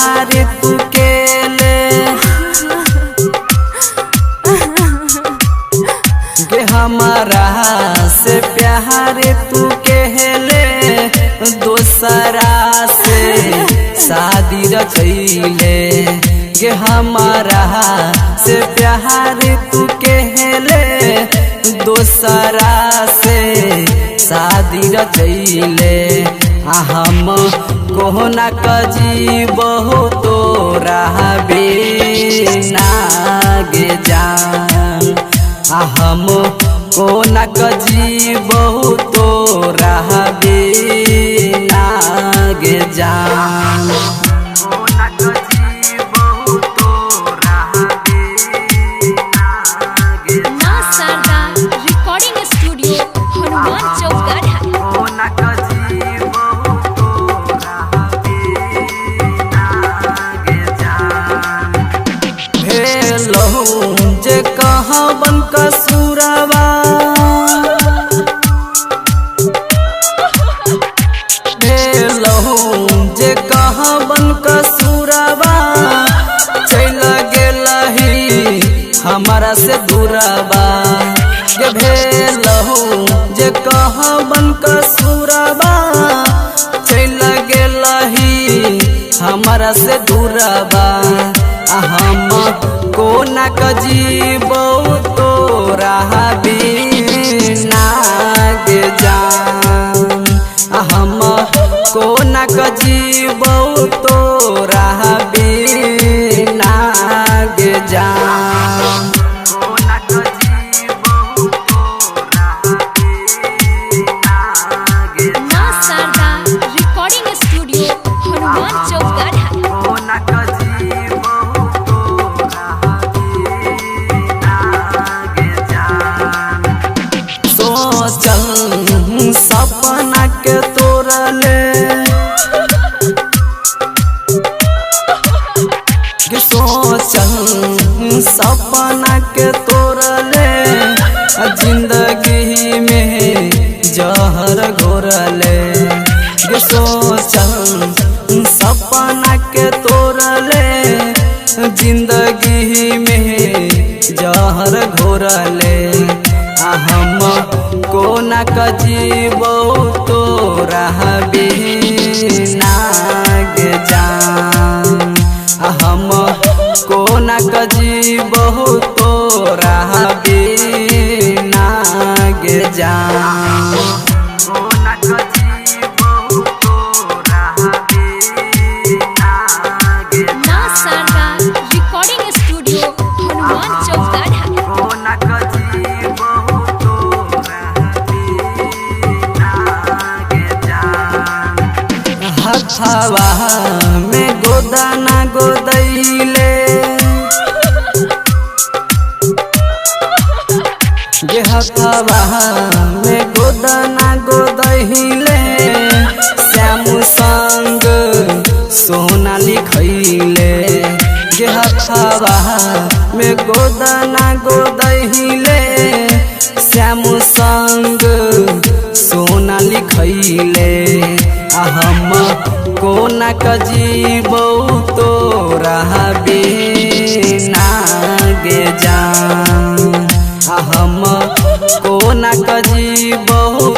प्यार तू केले गे हमारा से प्यार तू कहले दोसरा से शादी रचैले गे हमारा से प्यार तू कहले दोसरा से शादी रचैले हम कोहना कजी बहु तोरा बिना गे जान हम कोना कजी बहु तोरा बिना गे जान कोना कजी बहु तोरा बिना गे मां शारदा रिकॉर्डिंग स्टूडियो हनुमान चौक गढ़ा कोना कजी बहु तोरा बिना गे जान भेलहु जे कहबन कसूरवा भेलहु जे कहबन कसूरवा चल गेलही हमारा से दूरबा गे भेलहु जे कहबन कसूरवा चल गेलही हमारा से दूरबा हम कोना कजी बहु तोरा बिना गे जान हम कोना कजी बहु तोरा बिना गे जान कोना कजी बहु तोरा बिना गे मां शारदा रिकॉर्डिंग स्टूडियो हनुमान चौक गढ़ा कोना कजी बहु तोरा बिना गे जान सोचल सपना के तोड़ले सोचल सपना के तोड़ले जिंदगी में जहर घोरले सोचल सपना के तोड़ले जिंदगी में जहर घोरले हम कोना कजी बहु तोरा बिना गे जान हम कोना कजी बहु तोरा बिना गे जान कोना कजी बहु तोरा बिना गे मां शारदा रिकॉर्डिंग स्टूडियो हनुमान चौक गढ़ा कोना कजी बहु तोरा बिना गे जान हथवा में गोदाना गोदैले गे हथवा में गोदाना गोदैले श्याम संग सोना लिखैले गे हथवा में गोदाना गोदैले श्याम संग सोना लिखैले हम कोना कजी बहु तोरा बिना गे जान हम कोना कजी बहु